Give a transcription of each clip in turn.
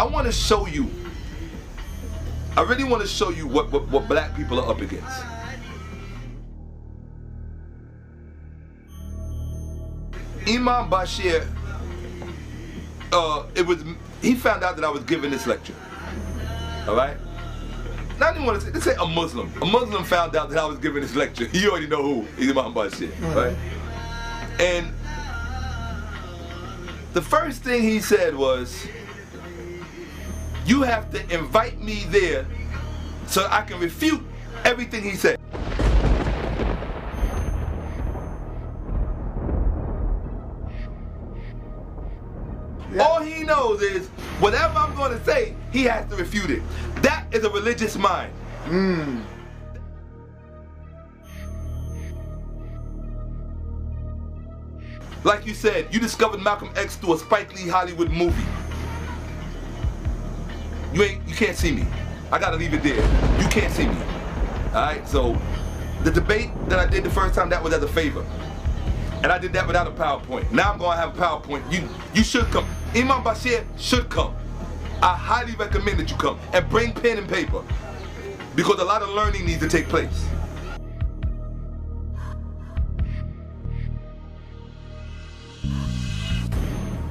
I want to show you, I really want to show you what black people are up against. Imam Bashir, he found out that I was giving this lecture. All right? Now I didn't want to say, let's say a Muslim. A Muslim found out that I was giving this lecture. You already know who, Imam Bashir, right? And the first thing he said was, you have to invite me there so I can refute everything he said. Yeah. All he knows is, whatever I'm going to say, he has to refute it. That is a religious mind. Like you said, you discovered Malcolm X through a Spike Lee Hollywood movie. You can't see me. I gotta leave it there. You can't see me. Alright, so the debate that I did the first time, that was as a favor. And I did that without a PowerPoint. Now I'm gonna have a PowerPoint. You should come. Imam Bashir should come. I highly recommend that you come and bring pen and paper, because a lot of learning needs to take place.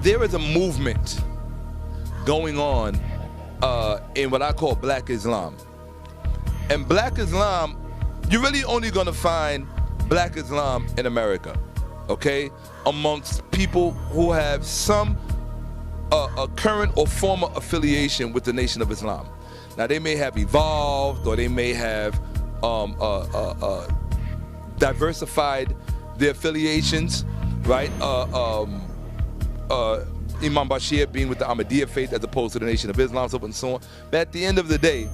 There is a movement going on in what I call Black Islam. And Black Islam, you're really only gonna find Black Islam in America, okay? Amongst people who have some a current or former affiliation with the Nation of Islam. Now they may have evolved, or they may have diversified their affiliations, right? Imam Bashir being with the Ahmadiyya faith as opposed to the Nation of Islam, so on and so on. But at the end of the day,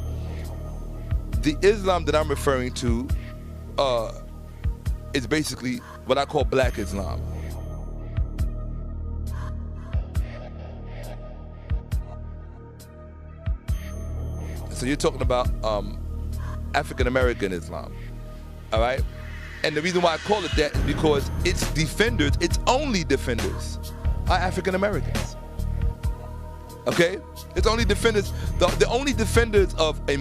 the Islam that I'm referring to is basically what I call Black Islam. So you're talking about African American Islam, all right? And the reason why I call it that is because its defenders, its only defenders, are African Americans. Okay, its only defenders, the only defenders of an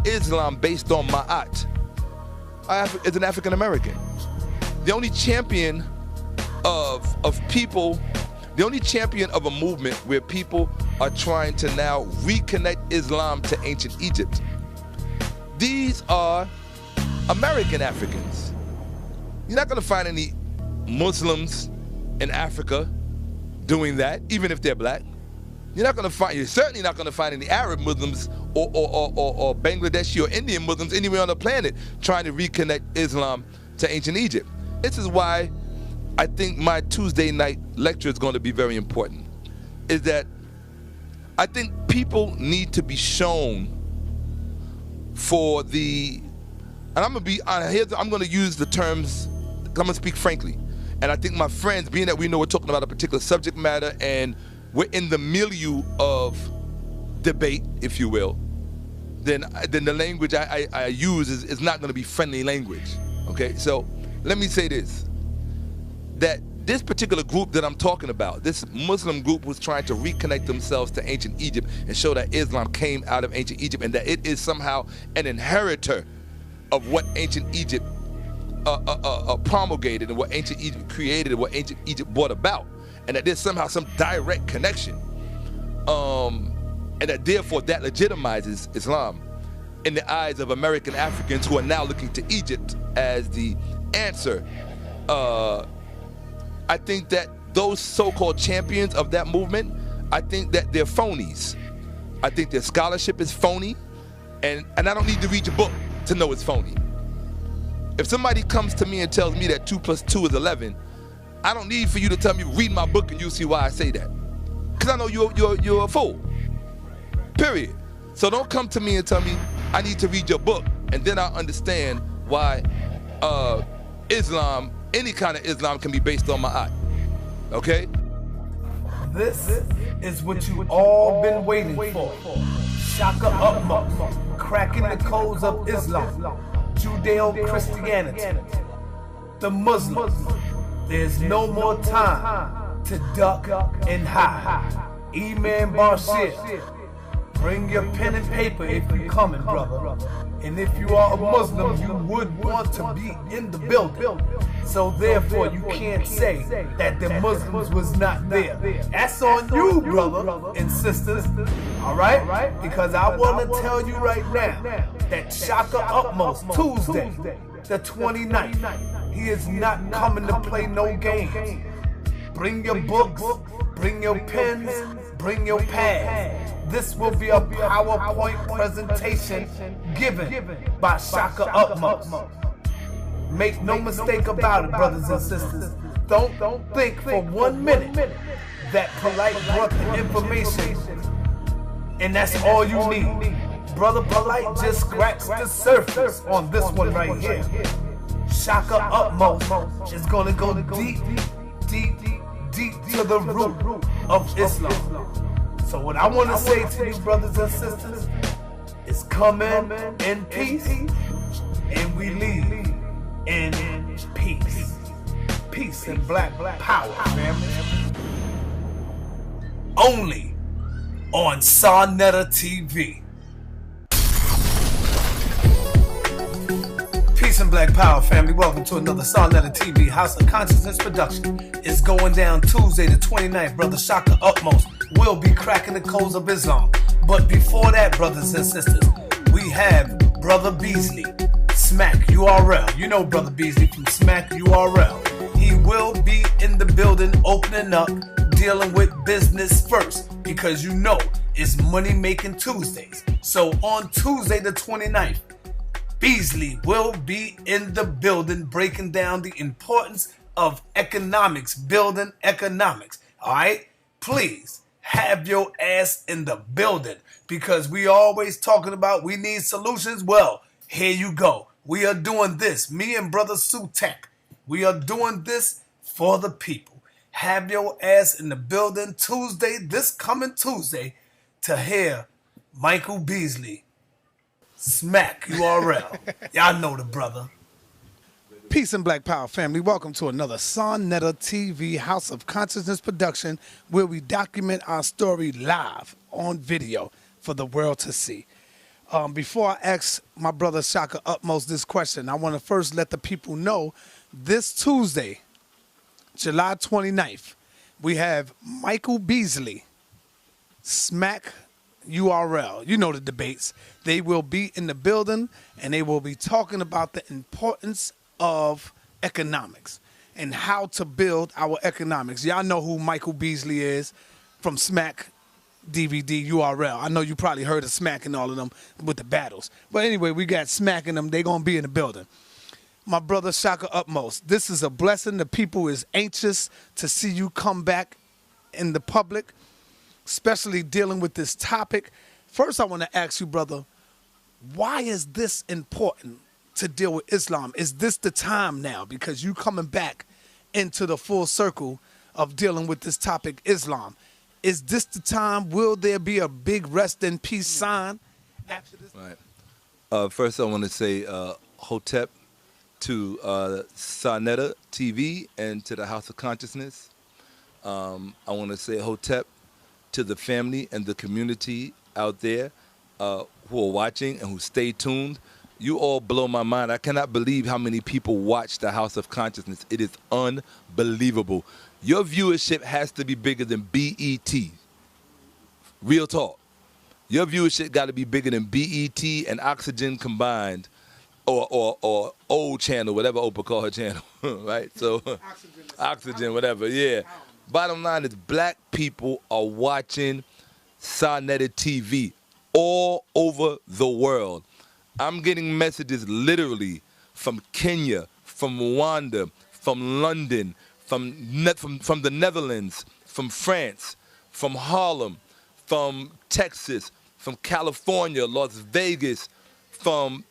Islam based on Ma'at is an African American. The only champion of people, the only champion of a movement where people are trying to now reconnect Islam to ancient Egypt. These are American Africans. You're not going to find any Muslims in Africa doing that, even if they're black. You're certainly not going to find any Arab Muslims or Bangladeshi or Indian Muslims anywhere on the planet trying to reconnect Islam to ancient Egypt. This is why I think my Tuesday night lecture is going to be very important. Is that I think people need to be shown for the, and I'm going to use the terms, I'm going to speak frankly. And I think my friends, being that we know we're talking about a particular subject matter and we're in the milieu of debate, if you will, then the language I use is not going to be friendly language. Okay, so let me say this, that this particular group that I'm talking about, this Muslim group, was trying to reconnect themselves to ancient Egypt and show that Islam came out of ancient Egypt and that it is somehow an inheritor of what ancient Egypt promulgated and what ancient Egypt created and what ancient Egypt brought about, and that there's somehow some direct connection, and that therefore that legitimizes Islam in the eyes of American Africans who are now looking to Egypt as the answer. I think that those so-called champions of that movement, I think that they're phonies. I think their scholarship is phony, and I don't need to read your book to know it's phony. If somebody comes to me and tells me that 2 + 2 is 11, I don't need for you to tell me, read my book and you'll see why I say that. Because I know you're a fool. Period. So don't come to me and tell me I need to read your book, and then I'll understand why Islam, any kind of Islam, can be based on Ma'at. Okay? This is what you all been waiting for. Shakka Ahmose, cracking the codes of Islam, Judeo-Christianity, the Muslims. There's no more time to duck and hide. E-Man Bashir. Bring your pen and paper if you're coming, brother. And if you are a Muslim, you would want to be in the building. So therefore, you can't say that the Muslims was not there. That's on you, brother and sisters. All right? Because I want to tell you right now that Shakka Ahmose, Tuesday, the 29th, he is not coming to play no games. Bring your books, bring your pens, bring your pads. This will be a PowerPoint presentation given by Shakka Ahmose. Make no mistake about it, brothers and sisters. Don't think for 1 minute that Polite brought the information and that's all you need. Brother Polite just scratched the surface on this one right here. Shakka Ahmose is gonna go deep to the root of Islam. So what I want to say to you, brothers and sisters, is come in peace, and we leave in peace. Peace and black power, family. Only on Sarnetta TV. Peace and black power, family. Welcome to another Sarnetta TV House of Consciousness production. It's going down Tuesday the 29th. Brother Shakka Ahmose will be cracking the codes of Islam. But before that, brothers and sisters, we have Brother Beasley, Smack URL. You know Brother Beasley from Smack URL. He will be in the building opening up, dealing with business first, because you know it's Money Making Tuesdays. So on Tuesday the 29th, Beasley will be in the building breaking down the importance of economics, building economics. All right? Please have your ass in the building because we always talking about we need solutions. Well, here you go. We are doing this. Me and Brother Sutek, we are doing this for the people. Have your ass in the building Tuesday, this coming Tuesday, to hear Michael Beasley. Smack URL. Y'all know the brother. Peace and black power, family. Welcome to another Sarnetta TV House of Consciousness production where we document our story live on video for the world to see. Before I ask my brother Shakka Ahmose this question, I want to first let the people know this Tuesday, July 29th, we have Michael Beasley, Smack URL. You know the debates. They will be in the building and they will be talking about the importance of economics and how to build our economics. Y'all know who Michael Beasley is from Smack DVD URL. I know you probably heard of Smack and all of them with the battles. But anyway, we got Smack and them. They're going to be in the building. My brother Shakka Ahmose, this is a blessing. The people is anxious to see you come back in the public, especially dealing with this topic. First, I want to ask you, brother, why is this important to deal with Islam? Is this the time now? Because you coming back into the full circle of dealing with this topic, Islam. Is this the time? Will there be a big rest in peace sign after this? Right. First, I want to say Hotep to Sarnetta TV and to the House of Consciousness. I want to say Hotep to the family and the community out there who are watching and who stay tuned. You all blow my mind. I cannot believe how many people watch the House of Consciousness. It is unbelievable. Your viewership has to be bigger than BET. Real talk. Your viewership got to be bigger than BET and Oxygen combined, or old channel, whatever Oprah call her channel, right? So Oxygen, whatever, yeah. Bottom line is black people are watching Sarnetta TV all over the world. I'm getting messages literally from Kenya, from Rwanda, from London, from the Netherlands, from France, from Harlem, from Texas, from California, Las Vegas, from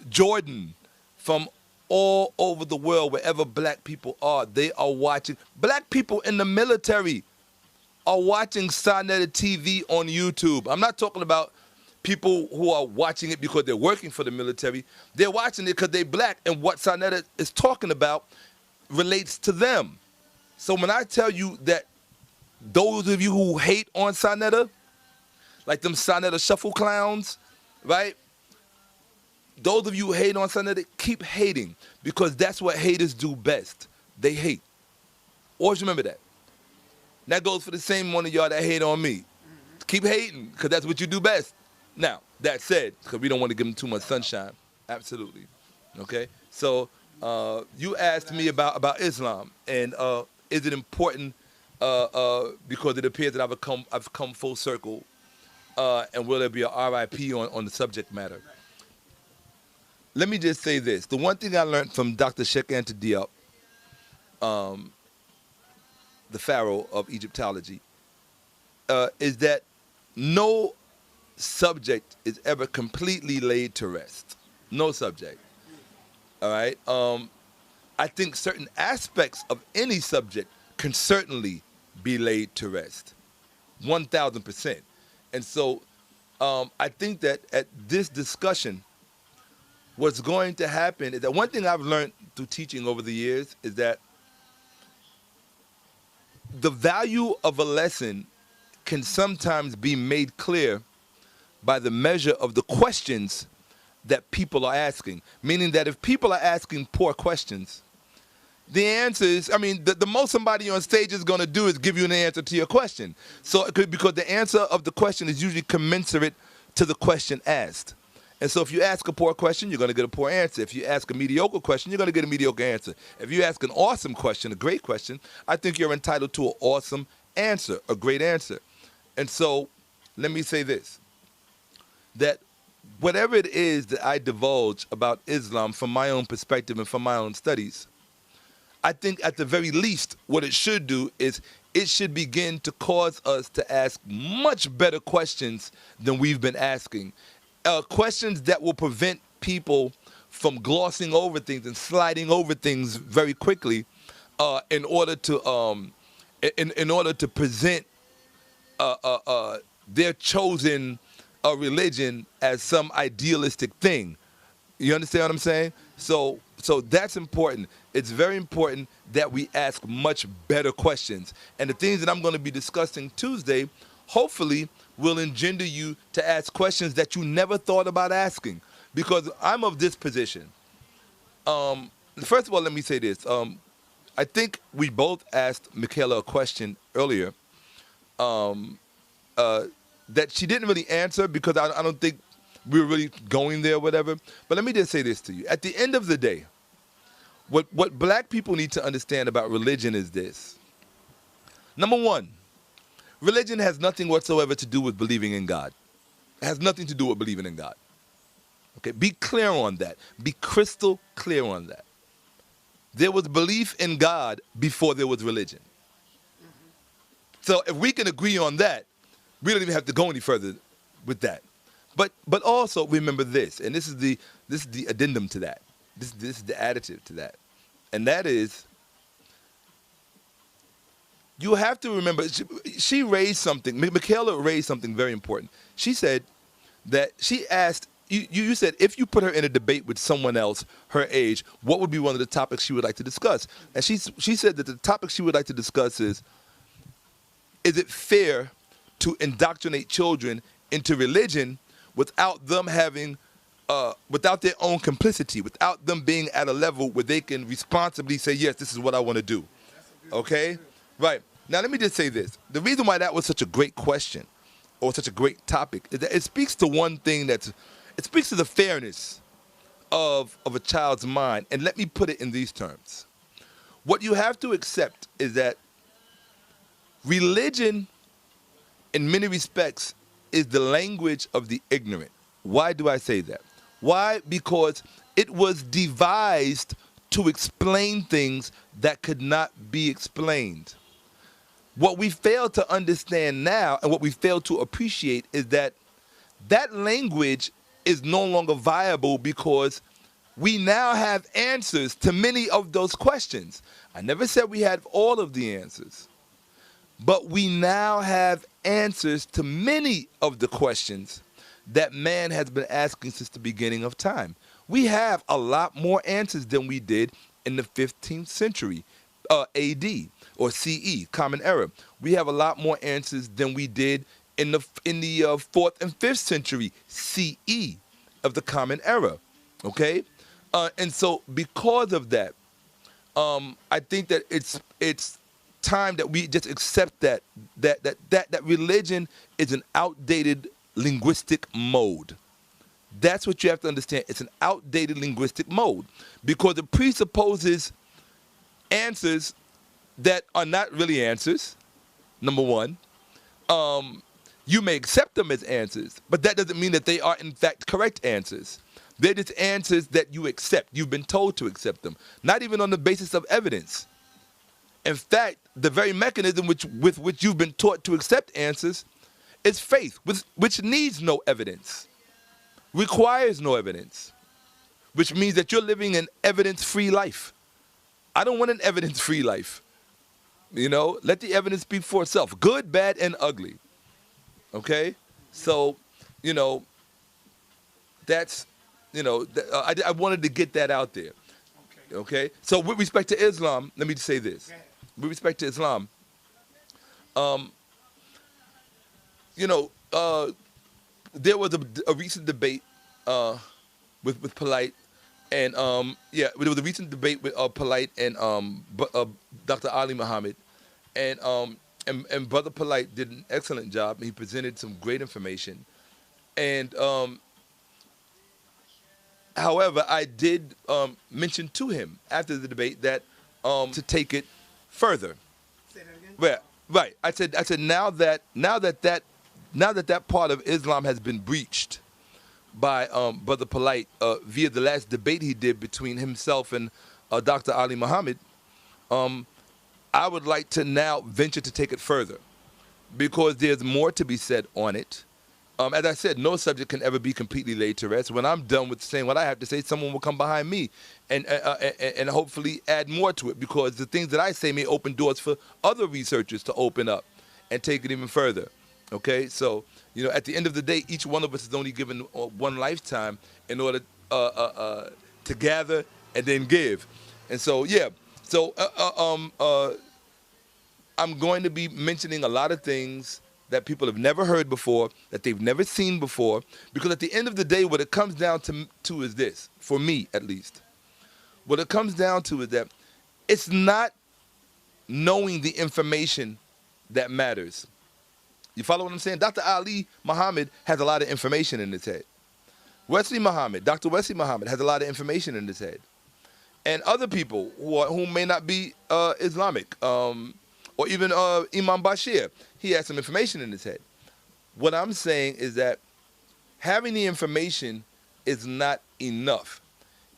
Jordan, from all over the world, wherever black people are, they are watching. Black people in the military are watching Sarnetta TV on YouTube. I'm not talking about people who are watching it because they're working for the military. They're watching it because they're black, and what Sarnetta is talking about relates to them. So when I tell you that those of you who hate on Sonetta, like them Sonetta shuffle clowns, right? Those of you who hate on Sonetta, keep hating, because that's what haters do best. They hate. Always remember that. And that goes for the same one of y'all that hate on me. Keep hating, because that's what you do best. Now, that said, because we don't want to give them too much sunshine. Absolutely. Okay? So, you asked me about Islam, and is it important because it appears that I've come full circle, and will there be a RIP on the subject matter? Let me just say this. The one thing I learned from Dr. Shakka Ahmose, the pharaoh of Egyptology, is that no subject is ever completely laid to rest. No subject. All right? I think certain aspects of any subject can certainly be laid to rest. 1,000%. And so I think that at this discussion, what's going to happen is that one thing I've learned through teaching over the years is that the value of a lesson can sometimes be made clear by the measure of the questions that people are asking. Meaning that if people are asking poor questions, the answer is, I mean, the most somebody on stage is going to do is give you an answer to your question. So because the answer of the question is usually commensurate to the question asked. And so if you ask a poor question, you're going to get a poor answer. If you ask a mediocre question, you're going to get a mediocre answer. If you ask an awesome question, a great question, I think you're entitled to an awesome answer, a great answer. And so let me say this, that whatever it is that I divulge about Islam from my own perspective and from my own studies, I think at the very least what it should do is it should begin to cause us to ask much better questions than we've been asking. Questions that will prevent people from glossing over things and sliding over things very quickly in order to present their chosen religion as some idealistic thing. You understand what I'm saying? So that's important. It's very important that we ask much better questions. And the things that I'm going to be discussing Tuesday, hopefully, will engender you to ask questions that you never thought about asking. Because I'm of this position. First of all, let me say this. I think we both asked Michaela a question earlier that she didn't really answer because I don't think we were really going there or whatever. But let me just say this to you. At the end of the day, what black people need to understand about religion is this. Number one, religion has nothing whatsoever to do with believing in God. It has nothing to do with believing in God. Okay, be clear on that. Be crystal clear on that. There was belief in God before there was religion. So if we can agree on that, we don't even have to go any further with that. But also remember this, and this is the addendum to that. This is the additive to that. And that is, you have to remember, she raised something, Michaela raised something very important. She said that she asked, you said if you put her in a debate with someone else her age, what would be one of the topics she would like to discuss? And she said that the topic she would like to discuss is it fair to indoctrinate children into religion without them having, without their own complicity, without them being at a level where they can responsibly say, yes, this is what I want to do. Okay? Right. Now, let me just say this. The reason why that was such a great question or such a great topic is that it speaks to one thing it speaks to the fairness of a child's mind. And let me put it in these terms. What you have to accept is that religion, in many respects, is the language of the ignorant. Why do I say that? Why? Because it was devised to explain things that could not be explained. What we fail to understand now and what we fail to appreciate is that that language is no longer viable because we now have answers to many of those questions. I never said we had all of the answers, but we now have answers to many of the questions that man has been asking since the beginning of time. We have a lot more answers than we did in the 15th century AD or CE, Common Era. we have a lot more answers than we did in the 4th and 5th century CE of the Common Era, okay? And so because of that, I think that it's time that we just accept that religion is an outdated linguistic mode. That's what you have to understand. It's an outdated linguistic mode because it presupposes answers that are not really answers, number one. You may accept them as answers, but that doesn't mean that they are in fact correct answers. They're just answers that you accept. You've been told to accept them, not even on the basis of evidence. In fact, the very mechanism with which you've been taught to accept answers is faith, which needs no evidence, requires no evidence, which means that you're living an evidence-free life. I don't want an evidence-free life. You know, let the evidence speak for itself, good, bad, and ugly. Okay? So, you know, that's, you know, I wanted to get that out there. Okay? So with respect to Islam, let me just say this. With respect to Islam, you know, there was a recent debate with Polite, and yeah, there was a recent debate with Polite and Dr. Ali Muhammad, and Brother Polite did an excellent job. He presented some great information, and however, I did mention to him after the debate that to take it further. Say that again? Right. I said now that part of Islam has been breached by Brother Polite via the last debate he did between himself and Dr. Ali Muhammad, I would like to now venture to take it further because there's more to be said on it. As I said, no subject can ever be completely laid to rest. When I'm done with saying what I have to say, someone will come behind me and hopefully add more to it because the things that I say may open doors for other researchers to open up and take it even further. Okay, so, you know, at the end of the day, each one of us is only given one lifetime in order to gather and then give. And so, yeah, so I'm going to be mentioning a lot of things that people have never heard before, that they've never seen before, because at the end of the day, what it comes down to is this, for me at least. What it comes down to is that it's not knowing the information that matters. You follow what I'm saying? Dr. Ali Muhammad has a lot of information in his head. Dr. Wesley Muhammad has a lot of information in his head. And other people who may not be Islamic, or even Imam Bashir, he has some information in his head. What I'm saying is that having the information is not enough.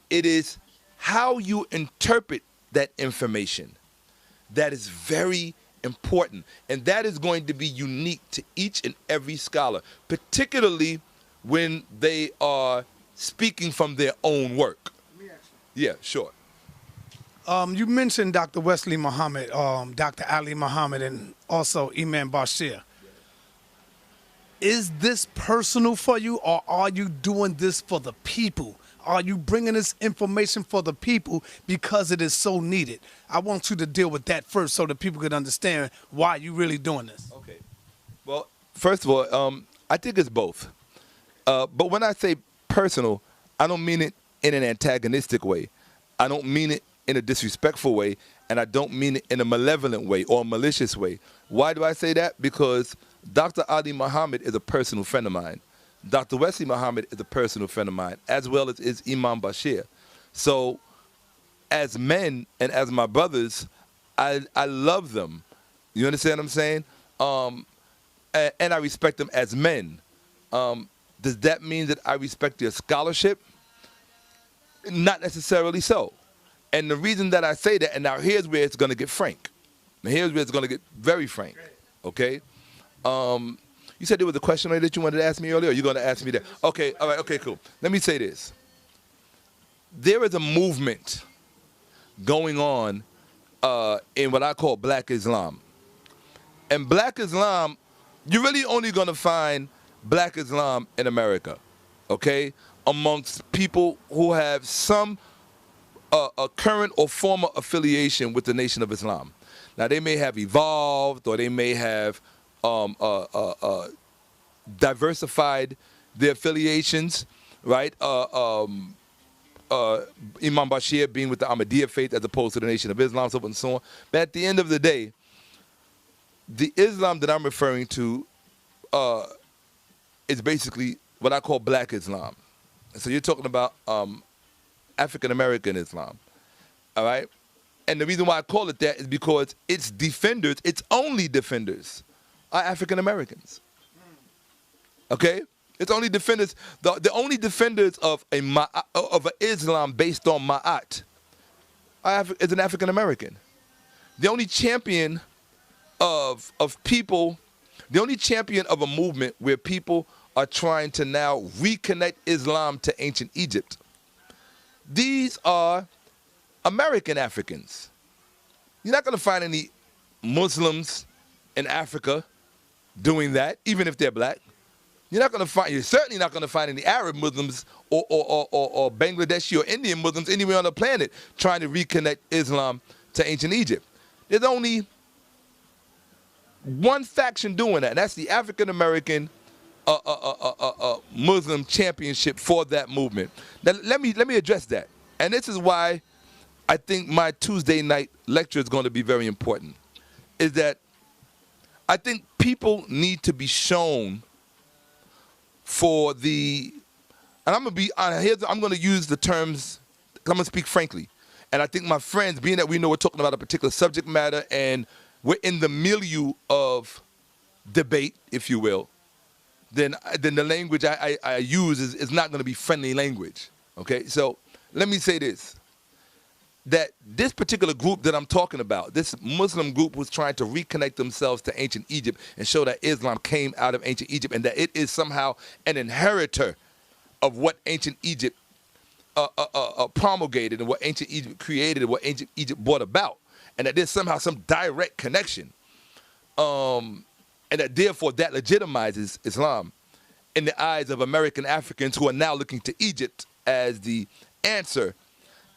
It is how you interpret that information that is very important, and that is going to be unique to each and every scholar, particularly when they are speaking from their own work. Yeah, sure. You mentioned Dr. Wesley Muhammad, Dr. Ali Muhammad, and also Imam Bashir. Is this personal for you, or are you doing this for the people? Are you bringing this information for the people because it is so needed? I want you to deal with that first so that people can understand why you're really doing this. Okay. Well, first of all, I think it's both. But when I say personal, I don't mean it in an antagonistic way. I don't mean it in a disrespectful way, and I don't mean it in a malevolent way or a malicious way. Why do I say that? Because Dr. Ali Muhammad is a personal friend of mine. Dr. Wesley Muhammad is a personal friend of mine, as well as is Imam Bashir. So as men and as my brothers, I love them. You understand what I'm saying? And I respect them as men. Does that mean that I respect their scholarship? Not necessarily so. And the reason that I say that, and now here's where it's going to get frank. Now here's where it's going to get very frank, okay? You said there was a question that you wanted to ask me earlier, or you're going to ask me that? Okay, all right, okay, cool. Let me say this. There is a movement going on in what I call Black Islam. And Black Islam, you're really only going to find Black Islam in America, okay? Amongst people who have some a current or former affiliation with the Nation of Islam. Now, they may have evolved or they may have diversified their affiliations, right? Imam Bashir being with the Ahmadiyya faith as opposed to the Nation of Islam, so on and so on. But at the end of the day, the Islam that I'm referring to is basically what I call black Islam. So you're talking about African-American Islam, all right? And the reason why I call it that is because its defenders, its only defenders, are African-Americans. Okay? It's only defenders, the only defenders of an Islam based on Ma'at is an African-American. The only champion of people, the only champion of a movement where people are trying to now reconnect Islam to ancient Egypt. These are American Africans. You're not going to find any Muslims in Africa doing that, even if they're black. You're certainly not going to find any Arab Muslims or Bangladeshi or Indian Muslims anywhere on the planet trying to reconnect Islam to ancient Egypt. There's only one faction doing that, and that's the African American Muslim championship for that movement. Now, let me address that, and this is why I think my Tuesday night lecture is going to be very important. Is that I think people need to be shown for the, and I'm going to use the terms. I'm going to speak frankly, and I think my friends, being that we know we're talking about a particular subject matter and we're in the milieu of debate, if you will, then the language I use is not going to be friendly language. Okay, so let me say this: that this particular group that I'm talking about, this Muslim group, was trying to reconnect themselves to ancient Egypt and show that Islam came out of ancient Egypt and that it is somehow an inheritor of what ancient Egypt promulgated and what ancient Egypt created and what ancient Egypt brought about, and that there's somehow some direct connection, and that therefore that legitimizes Islam in the eyes of American Africans who are now looking to Egypt as the answer.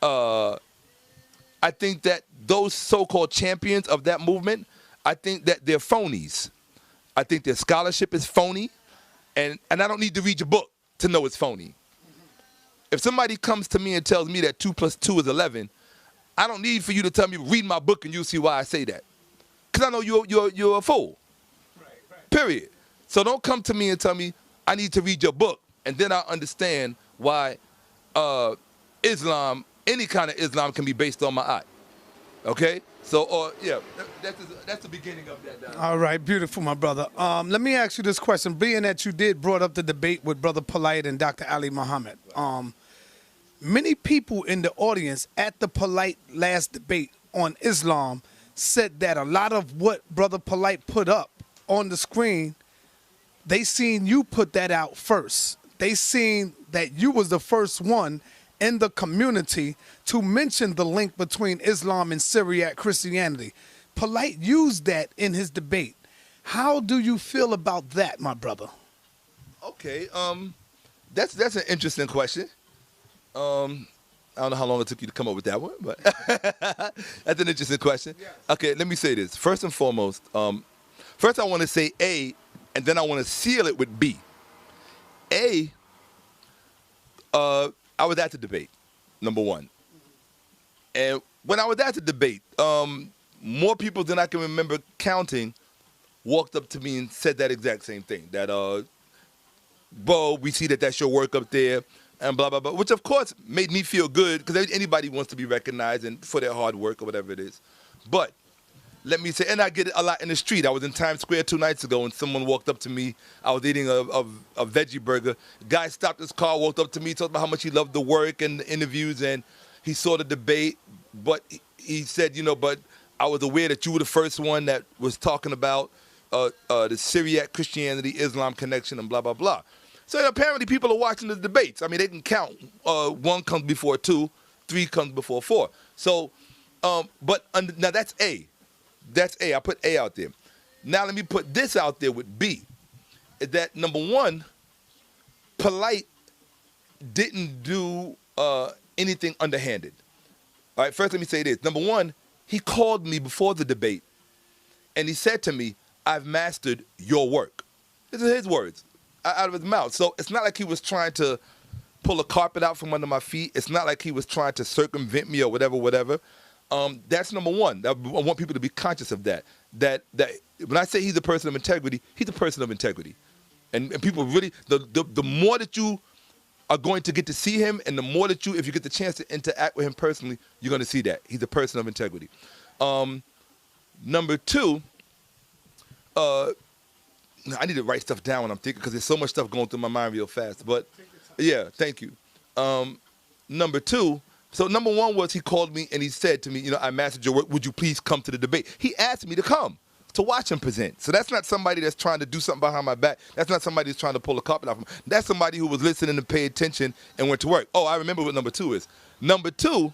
I think that those so-called champions of that movement, I think that they're phonies. I think their scholarship is phony, and I don't need to read your book to know it's phony. If somebody comes to me and tells me that 2 + 2 is 11, I don't need for you to tell me, read my book and you'll see why I say that. Because I know you're a fool. Right. Period. So don't come to me and tell me I need to read your book, and then I'll understand why Islam, any kind of Islam, can be based on Ma'at. Okay? So, yeah, that's the beginning of that. All right, beautiful, my brother. Let me ask you this question. Being that you did brought up the debate with Brother Polite and Dr. Ali Muhammad, many people in the audience at the Polite last debate on Islam said that a lot of what Brother Polite put up on the screen, they seen you put that out first. They seen that you was the first one in the community to mention the link between Islam and Syriac Christianity. Polite used that in his debate. How do you feel about that, my brother? Okay, that's an interesting question. I don't know how long it took you to come up with that one, but that's an interesting question. Yes. Okay, let me say this. First and foremost, first I want to say A, and then I want to seal it with B. A, I was at the debate, number one. And when I was at the debate, more people than I can remember counting walked up to me and said that exact same thing. That, Bo, we see that that's your work up there, and blah, blah, blah. Which, of course, made me feel good, because anybody wants to be recognized and for their hard work or whatever it is. But let me say, and I get it a lot in the street. I was in Times Square 2 nights ago, and someone walked up to me. I was eating a veggie burger. Guy stopped his car, walked up to me, talked about how much he loved the work and the interviews, and he saw the debate. But he said, but I was aware that you were the first one that was talking about the Syriac Christianity Islam connection and blah, blah, blah. So apparently people are watching the debates. I mean, they can count. 1 comes before 2, 3 comes before 4. So, now that's A. That's A. I put A out there. Now let me put this out there with B. Is that, number one, Polite didn't do anything underhanded. All right, first let me say this. Number one, he called me before the debate, and he said to me, "I've mastered your work." These are his words out of his mouth. So it's not like he was trying to pull a carpet out from under my feet. It's not like he was trying to circumvent me or whatever. That's number one. I want people to be conscious of that. That when I say he's a person of integrity, he's a person of integrity. And people really, the more that you are going to get to see him, and the more that if you get the chance to interact with him personally, you're going to see that. He's a person of integrity. Number two, I need to write stuff down when I'm thinking, because there's so much stuff going through my mind real fast. But yeah, thank you. Number two, so number one was he called me and he said to me, I mastered your work. Would you please come to the debate? He asked me to come to watch him present. So that's not somebody that's trying to do something behind my back. That's not somebody who's trying to pull a carpet off. That's somebody who was listening and paid attention and went to work. Oh, I remember what number two is. Number two,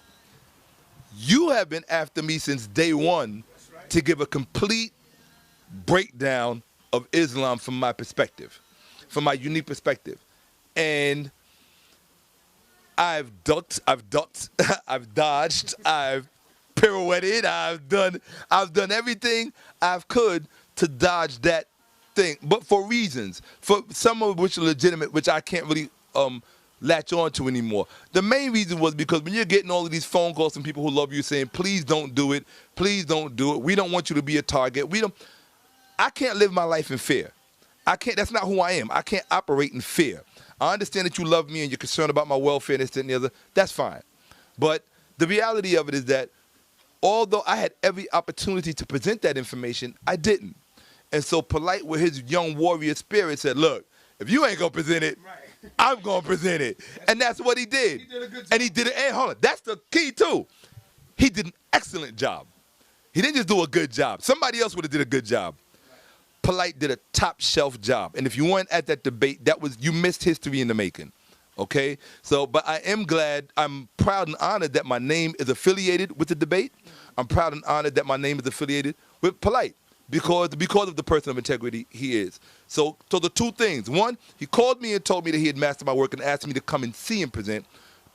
you have been after me since day one to give a complete breakdown of Islam from my perspective, from my unique perspective. And I've ducked, I've dodged, I've pirouetted, I've done everything I could to dodge that thing, but for reasons, for some of which are legitimate, which I can't really latch on to anymore. The main reason was because when you're getting all of these phone calls from people who love you saying, please don't do it, please don't do it, we don't want you to be a target, I can't live my life in fear. I can't. That's not who I am. I can't operate in fear. I understand that you love me and you're concerned about my welfare and this, that, and the other. That's fine. But the reality of it is that although I had every opportunity to present that information, I didn't. And so Polite, with his young warrior spirit, said, look, if you ain't going to present it, I'm going to present it. And that's what he did. He did a good job. And he did it. And hold on, that's the key, too. He did an excellent job. He didn't just do a good job. Somebody else would have did a good job. Polite did a top-shelf job. And if you weren't at that debate, you missed history in the making. Okay? So, but I am glad, I'm proud and honored that my name is affiliated with the debate. I'm proud and honored that my name is affiliated with Polite because of the person of integrity he is. So the two things. One, he called me and told me that he had mastered my work and asked me to come and see him present.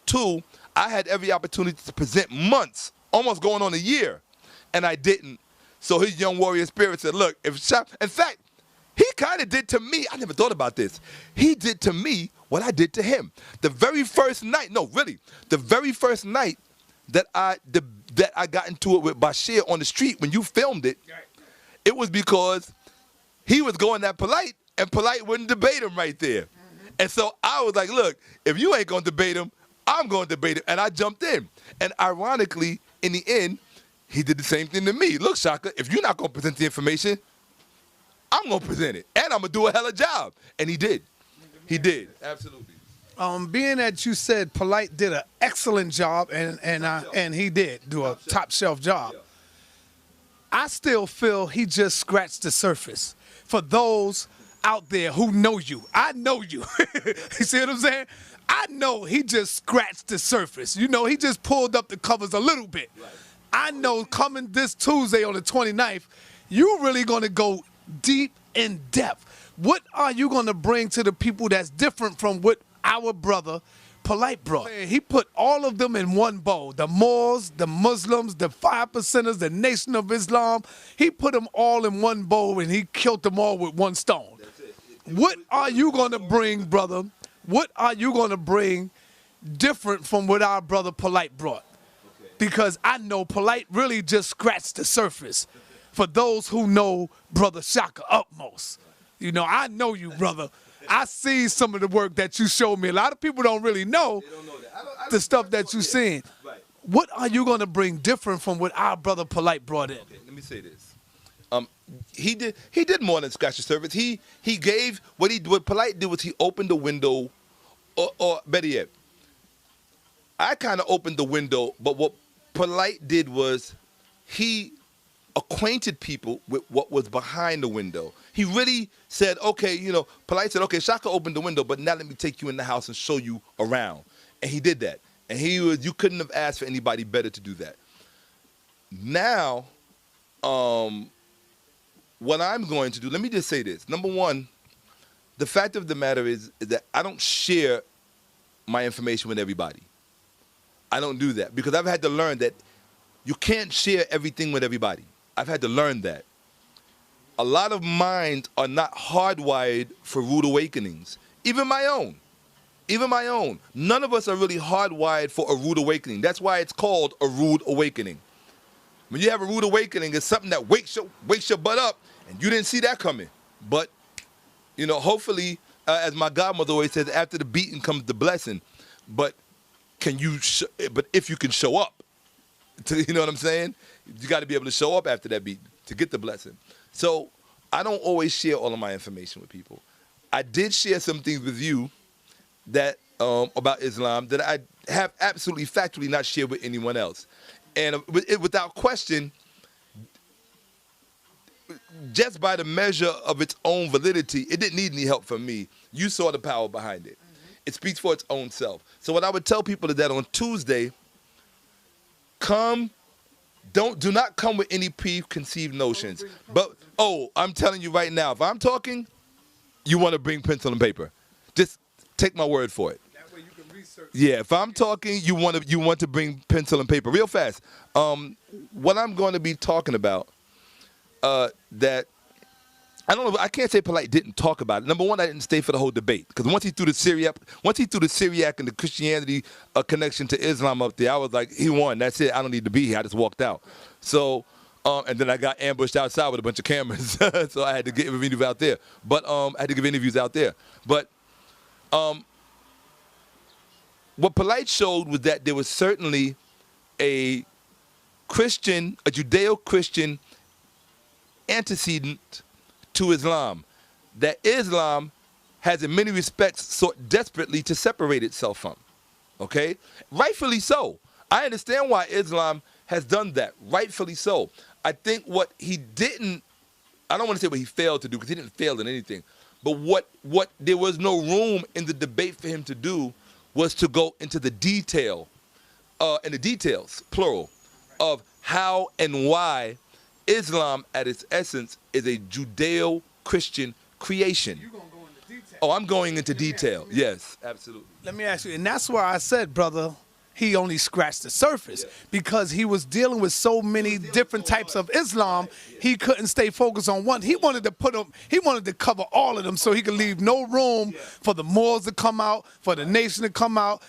Two, I had every opportunity to present months, almost going on a year, and I didn't. So his young warrior spirit said, look, in fact, he kind of did to me, I never thought about this. He did to me what I did to him. The very first night that I got into it with Bashir on the street when you filmed it, it was because he was going that Polite, and Polite wouldn't debate him right there. And so I was like, look, if you ain't going to debate him, I'm going to debate him. And I jumped in. And ironically, in the end, he did the same thing to me. Look, Shakka, if you're not going to present the information, I'm going to present it. And I'm going to do a hell of a job. And he did. He did. Absolutely. Being that you said Polite did an excellent job, and he did do a top-shelf job, yeah. I still feel he just scratched the surface. For those out there who know you, I know you. You see what I'm saying? I know he just scratched the surface. He just pulled up the covers a little bit. Right. I know coming this Tuesday on the 29th, you really going to go deep in depth. What are you going to bring to the people that's different from what our brother Polite brought? He put all of them in one bowl. The Moors, the Muslims, the 5%ers, the Nation of Islam. He put them all in one bowl and he killed them all with one stone. What are you going to bring, brother? What are you going to bring different from what our brother Polite brought? Because I know Polite really just scratched the surface. For those who know Brother Shakka Ahmose, I know you, brother. I see some of the work that you showed me. A lot of people don't really know the stuff that you're seeing. Right. What are you going to bring different from what our brother Polite brought in? Okay, let me say this. He did more than scratch the surface. He gave what Polite did was he opened the window, or better yet, I kind of opened the window, but what Polite did was he acquainted people with what was behind the window. He really said, okay, Polite said, okay, Shakka opened the window, but now let me take you in the house and show you around. And he did that. And you couldn't have asked for anybody better to do that. Now, what I'm going to do, let me just say this. Number one, the fact of the matter is that I don't share my information with everybody. I don't do that because I've had to learn that you can't share everything with everybody. I've had to learn that. A lot of minds are not hardwired for rude awakenings. Even my own. Even my own. None of us are really hardwired for a rude awakening. That's why it's called a rude awakening. When you have a rude awakening, it's something that wakes your butt up, and you didn't see that coming. But, you know, hopefully, as my godmother always says, after the beating comes the blessing. But if you can show up, you know what I'm saying? You got to be able to show up after that beating to get the blessing. So I don't always share all of my information with people. I did share some things with you that about Islam that I have absolutely factually not shared with anyone else. And without question, just by the measure of its own validity, it didn't need any help from me. You saw the power behind it. It speaks for its own self. So what I would tell people is that on Tuesday, do not come with any preconceived notions. But, I'm telling you right now, if I'm talking, you want to bring pencil and paper. Just take my word for it. That way you can research. Yeah, if I'm talking, you want to bring pencil and paper. Real fast. What I'm going to be talking about, that I don't know. I can't say Polite didn't talk about it. Number one, I didn't stay for the whole debate because once he threw the Syriac and the Christianity connection to Islam up there, I was like, he won. That's it. I don't need to be here. I just walked out. So, and then I got ambushed outside with a bunch of cameras, so I had to give interviews out there. But what Polite showed was that there was certainly a Judeo-Christian antecedent to Islam, that Islam has in many respects sought desperately to separate itself from. Okay? Rightfully so. I understand why Islam has done that. Rightfully so. I think what he didn't, I don't want to say what he failed to do because he didn't fail in anything, but what there was no room in the debate for him to do was to go into the details, plural, of how and why Islam, at its essence, is a Judeo-Christian creation. You're going to go into detail. Oh, I'm going into detail. Yes, absolutely. Let me ask you, and that's why I said, brother, he only scratched the surface because he was dealing with so many different types of Islam. He couldn't stay focused on one. He wanted to cover all of them so he could leave no room for the Moors to come out, for the nation to come out,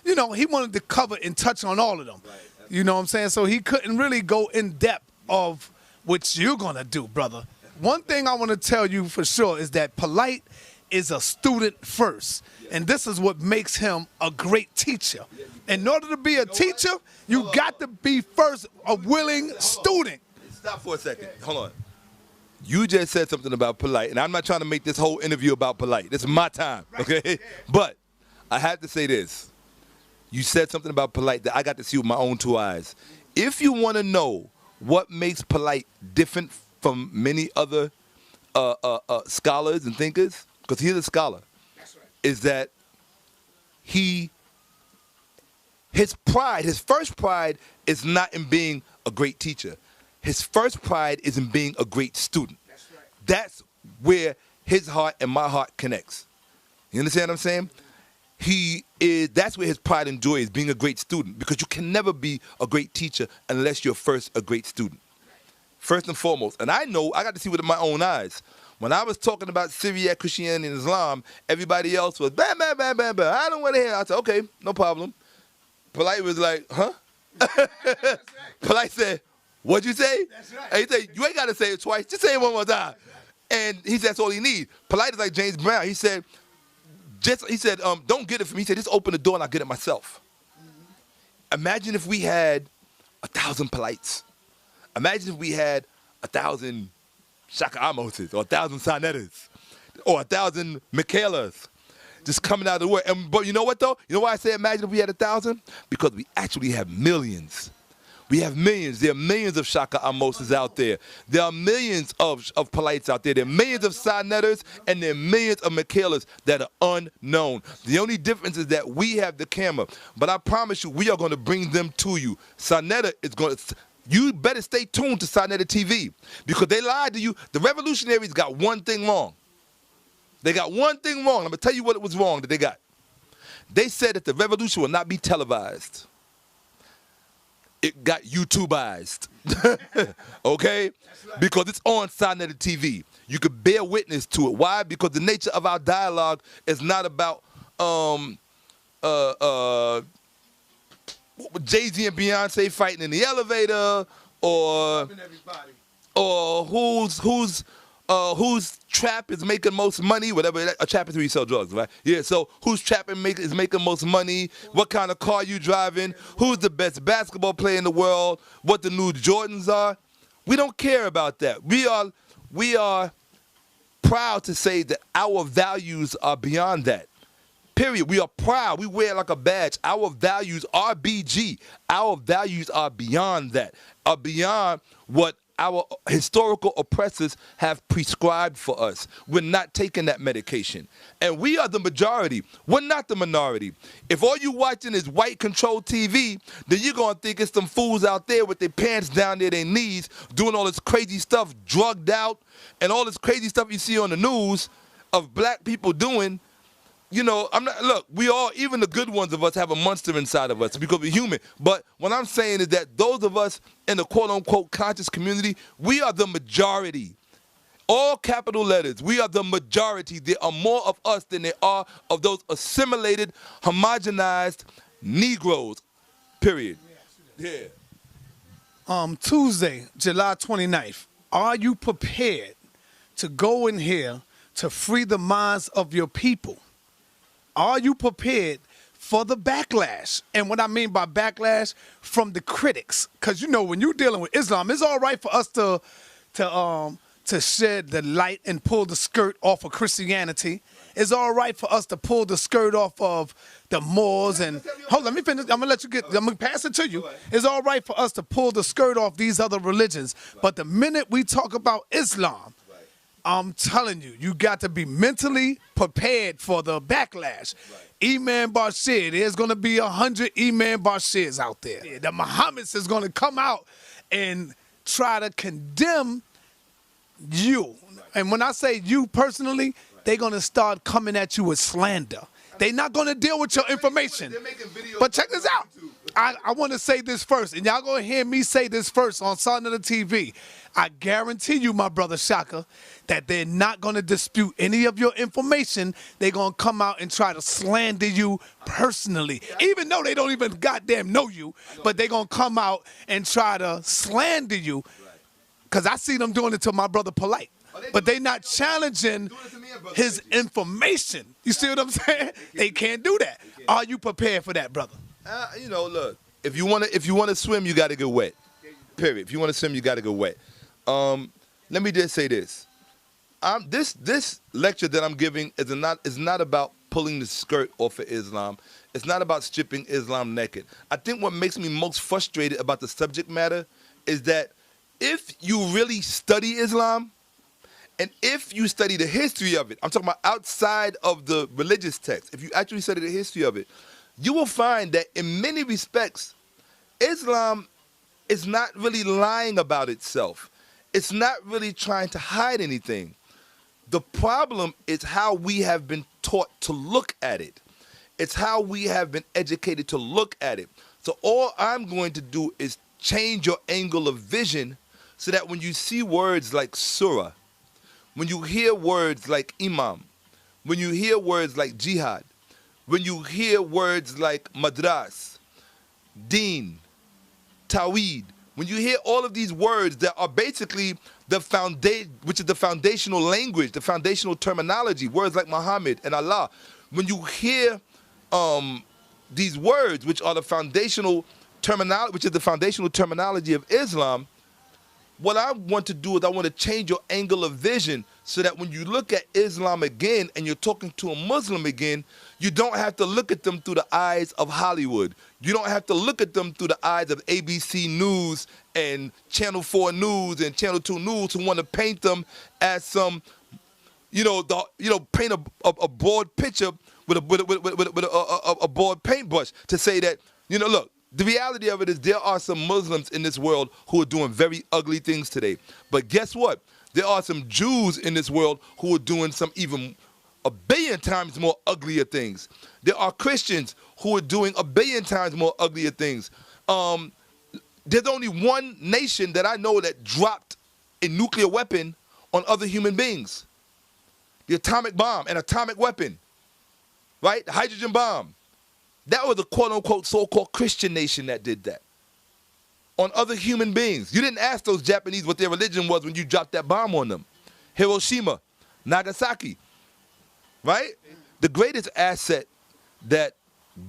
he wanted to cover and touch on all of them. You know what I'm saying? So he couldn't really go in depth of what you're going to do, brother. One thing I want to tell you for sure is that Polite is a student first. And this is what makes him a great teacher. In order to be a teacher, you got to be first a willing student. Stop for a second. Hold on. You just said something about Polite, and I'm not trying to make this whole interview about Polite. This is my time, okay? But I have to say this. You said something about Polite that I got to see with my own two eyes. If you want to know what makes Polite different from many other scholars and thinkers, because he's a scholar, is that his first pride is not in being a great teacher. His first pride is in being a great student. That's where his heart and my heart connects. You understand what I'm saying? That's where his pride and joy is, being a great student, because you can never be a great teacher unless you're first a great student. First and foremost. And I got to see with my own eyes. When I was talking about Syriac Christianity and Islam, everybody else was, bam, bam, bam, bam, bam. I don't want to hear it. I said, okay, no problem. Polite was like, huh? Polite said, what'd you say? That's right. And he said, you ain't got to say it twice. Just say it one more time. And he said, that's all he needs. Polite is like James Brown. He said, don't get it from me. He said, just open the door and I'll get it myself. Imagine if we had 1,000 Polites. Imagine if we had 1,000 Shakka Ahmoses or 1,000 Sonettas or 1,000 Michaelas just coming out of the wood. But you know what, though? You know why I say imagine if we had 1,000? Because we actually have millions. We have millions. There are millions of Shakka Ahmoses out there. There are millions of Polites out there. There are millions of Sonettas, and there are millions of Michaelas that are unknown. The only difference is that we have the camera. But I promise you, we are going to bring them to you. Sonetta is going to... You better stay tuned to Sonetta TV because they lied to you. The revolutionaries got one thing wrong. They got one thing wrong. I'm going to tell you what it was wrong that they got. They said that the revolution will not be televised. it got YouTubeized. Okay? Because it's on Sonnet TV. You could bear witness to it. Why? Because the nature of our dialogue is not about Jay-Z and Beyonce fighting in the elevator, or whose trap is making most money, whatever. A trap is where you sell drugs, right? Yeah, so whose trap is making most money, what kind of car you driving, who's the best basketball player in the world, what the new Jordans are. We don't care about that. We are proud to say that our values are beyond that. Period. We are proud. We wear it like a badge. Our values are BG. Our values are beyond that, are beyond what our historical oppressors have prescribed for us. We're not taking that medication. And we are the majority. We're not the minority. If all you watching is white-controlled TV, then you're going to think it's some fools out there with their pants down to their knees doing all this crazy stuff, drugged out, and all this crazy stuff you see on the news of black people doing. You know, look, we all, even the good ones of us, have a monster inside of us because we're human. But what I'm saying is that those of us in the quote-unquote conscious community, we are the majority. All capital letters, we are the majority. There are more of us than there are of those assimilated, homogenized Negroes, period. Yeah. Tuesday, July 29th, are you prepared to go in here to free the minds of your people? Are you prepared for the backlash? And what I mean by backlash, from the critics. Because, you know, when you're dealing with Islam, it's all right for us to shed the light and pull the skirt off of Christianity. It's all right for us to pull the skirt off of the Moors and, hold on, let me finish. I'm going to pass it to you. It's all right for us to pull the skirt off these other religions. But the minute we talk about Islam, I'm telling you, you got to be mentally prepared for the backlash. Right. Imam Bashir, there's going to be 100 Imam Bashirs out there. The Muhammad's is going to come out and try to condemn you. Right. And when I say you personally, they're going to start coming at you with slander. They're not going to deal with your information. But check this out. I want to say this first, and y'all going to hear me say this first on Son of the TV. I guarantee you, my brother Shakka, that they're not going to dispute any of your information. They're going to come out and try to slander you personally, even though they don't even goddamn know you, but they're going to come out and try to slander you, because I see them doing it to my brother Polite. But they're not challenging his information. You see what I'm saying? They can't do that. Are you prepared for that, brother? You know, look, if you want to swim, you got to get wet. Period. If you want to swim, you got to get wet. Let me just say this. This lecture that I'm giving is not about pulling the skirt off of Islam. It's not about stripping Islam naked. I think what makes me most frustrated about the subject matter is that if you really study Islam, and if you study the history of it, I'm talking about outside of the religious text, if you actually study the history of it, you will find that in many respects, Islam is not really lying about itself. It's not really trying to hide anything. The problem is how we have been taught to look at it. It's how we have been educated to look at it. So all I'm going to do is change your angle of vision so that when you see words like surah, when you hear words like imam, when you hear words like jihad, when you hear words like madras, deen, tawhid, when you hear all of these words that are basically the which is the foundational language, the foundational terminology, words like Muhammad and Allah, when you hear these words, which are the foundational terminology, which is the foundational terminology of Islam, what I want to do is I want to change your angle of vision so that when you look at Islam again and you're talking to a Muslim again, you don't have to look at them through the eyes of Hollywood. You don't have to look at them through the eyes of ABC News and Channel 4 News and Channel 2 News who want to paint them as some, paint a broad picture with a broad paintbrush to say that, look, the reality of it is there are some Muslims in this world who are doing very ugly things today. But guess what? There are some Jews in this world who are doing some even 1 billion times more uglier things. There are Christians who are doing 1 billion times more uglier things. There's only one nation that I know that dropped a nuclear weapon on other human beings. The atomic bomb, an atomic weapon, right? The hydrogen bomb. That was a quote-unquote so-called Christian nation that did that on other human beings. You didn't ask those Japanese what their religion was when you dropped that bomb on them. Hiroshima, Nagasaki, right? The greatest asset that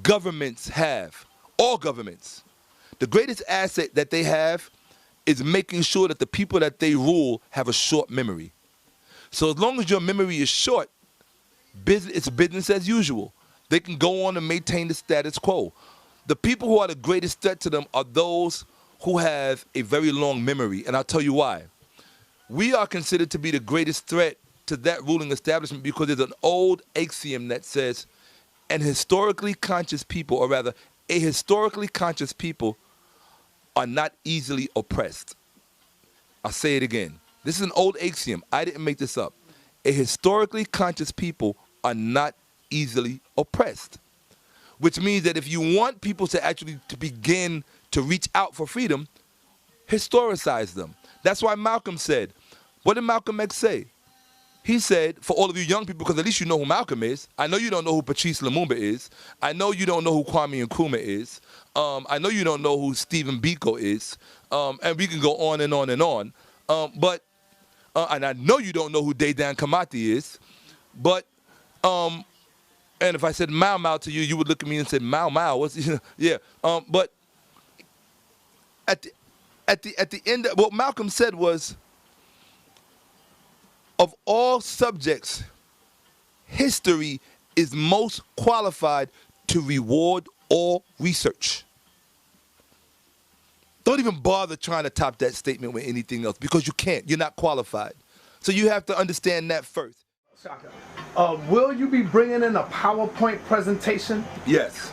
governments have, all governments, the greatest asset that they have is making sure that the people that they rule have a short memory. So as long as your memory is short, it's business as usual. They can go on and maintain the status quo. The people who are the greatest threat to them are those who have a very long memory, and I'll tell you why. We are considered to be the greatest threat to that ruling establishment because there's an old axiom that says a historically conscious people are not easily oppressed. I'll say it again. This is an old axiom. I didn't make this up. A historically conscious people are not easily oppressed, which means that if you want people to actually begin to reach out for freedom, historicize them. That's why Malcolm said, what did Malcolm X say? He said, for all of you young people, because at least you know who Malcolm is. I know you don't know who Patrice Lumumba is. I know you don't know who Kwame Nkrumah is. I know you don't know who Stephen Biko is. And we can go on and on and on. And I know you don't know who Dedan Kamati is. But, and if I said Mau Mau to you, you would look at me and say, Mau Mau, what's, yeah. But at the end, what Malcolm said was, of all subjects, history is most qualified to reward all research. Don't even bother trying to top that statement with anything else because you can't. You're not qualified. So you have to understand that first. Shakka, will you be bringing in a PowerPoint presentation? Yes.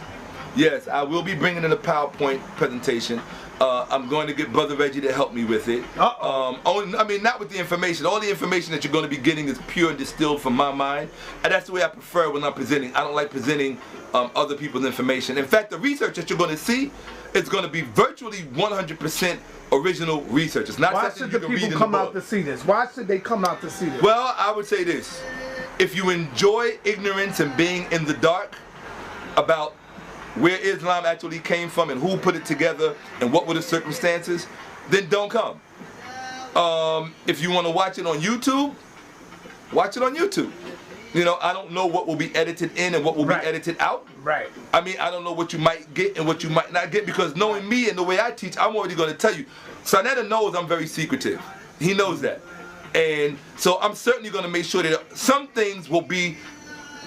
Yes, I will be bringing in a PowerPoint presentation. I'm going to get Brother Reggie to help me with it. I mean, not with the information. All the information that you're going to be getting is pure and distilled from my mind. And that's the way I prefer when I'm presenting. I don't like presenting other people's information. In fact, the research that you're going to see is going to be virtually 100% original research. It's not Why should the people come out to see this? Why should they come out to see this? Well, I would say this. If you enjoy ignorance and being in the dark about where Islam actually came from and who put it together and what were the circumstances, then don't come. If you want to watch it on YouTube, watch it on YouTube. You know, I don't know what will be edited in and what will be edited out. Right. I mean, I don't know what you might get and what you might not get because knowing me and the way I teach, I'm already going to tell you. Sanetta knows I'm very secretive. He knows that. And so I'm certainly going to make sure that some things will be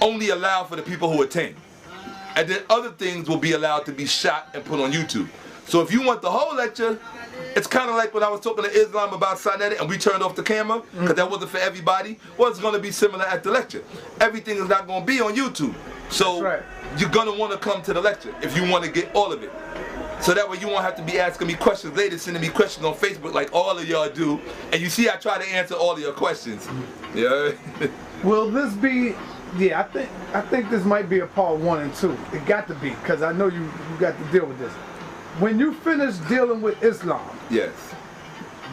only allowed for the people who attend. And then other things will be allowed to be shot and put on YouTube. So if you want the whole lecture, it's kind of like when I was talking to Islam about Sanetta and we turned off the camera because that wasn't for everybody. Well, it's going to be similar at the lecture. Everything is not going to be on YouTube. So you're going to want to come to the lecture if you want to get all of it. So that way you won't have to be asking me questions later, sending me questions on Facebook like all of y'all do. And you see I try to answer all of your questions. Yeah. Will this be... Yeah, I think this might be a part 1 and 2. It got to be, because I know you got to deal with this. When you finish dealing with Islam, yes,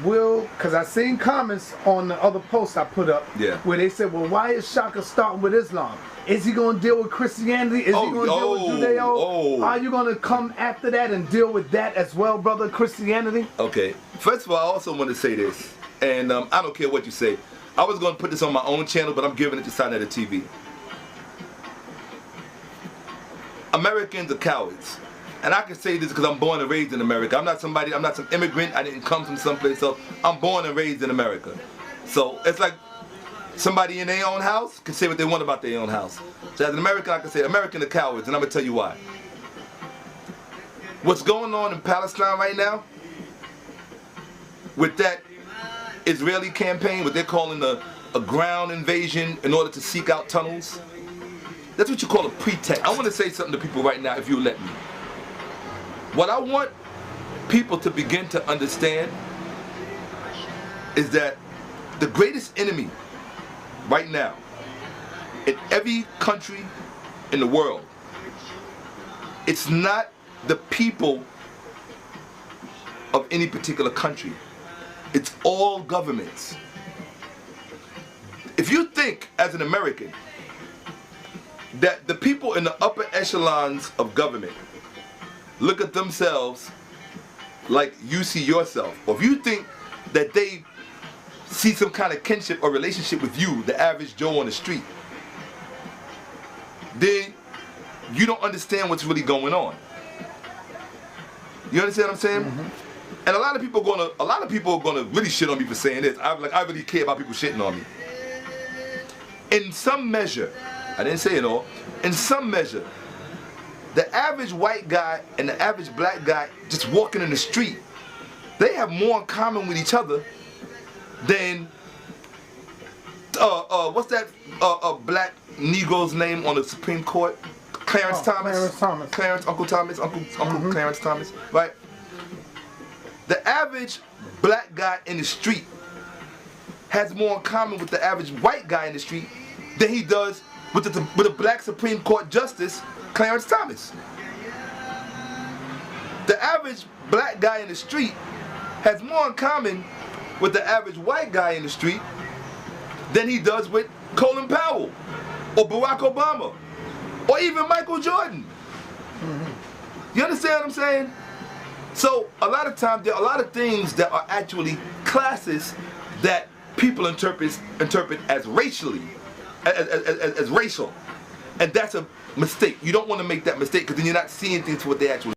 because I seen comments on the other posts I put up where they said, well, why is Shakka starting with Islam? Is he going to deal with Christianity? Is he going to deal with Judeo? Are you going to come after that and deal with that as well, brother, Christianity? Okay. First of all, I also want to say this, and I don't care what you say. I was going to put this on my own channel, but I'm giving it to Sanetta TV. Americans are cowards. And I can say this because I'm born and raised in America. I'm not some immigrant. I didn't come from someplace else. I'm born and raised in America. So it's like somebody in their own house can say what they want about their own house. So as an American, I can say Americans are cowards, and I'm going to tell you why. What's going on in Palestine right now, with that Israeli campaign, what they're calling a ground invasion in order to seek out tunnels, that's what you call a pretext. I want to say something to people right now, if you'll let me. What I want people to begin to understand is that the greatest enemy right now in every country in the world, it's not the people of any particular country. It's all governments. If you think, as an American, that the people in the upper echelons of government look at themselves like you see yourself, or if you think that they see some kind of kinship or relationship with you, the average Joe on the street, then you don't understand what's really going on. You understand what I'm saying? Mm-hmm. And a lot of people are gonna really shit on me for saying this. I really care about people shitting on me. In some measure, I didn't say it all, in some measure, the average white guy and the average black guy just walking in the street, they have more in common with each other than what's that black Negro's name on the Supreme Court? Clarence Thomas. Clarence Thomas. Clarence, Uncle Thomas, Uncle Clarence Thomas, right? The average black guy in the street has more in common with the average white guy in the street than he does with the black Supreme Court Justice, Clarence Thomas. The average black guy in the street has more in common with the average white guy in the street than he does with Colin Powell or Barack Obama or even Michael Jordan. Mm-hmm. You understand what I'm saying? So a lot of times there are a lot of things that are actually classes that people interpret as racially, as racial, and that's a mistake. You don't want to make that mistake because then you're not seeing things for what they actually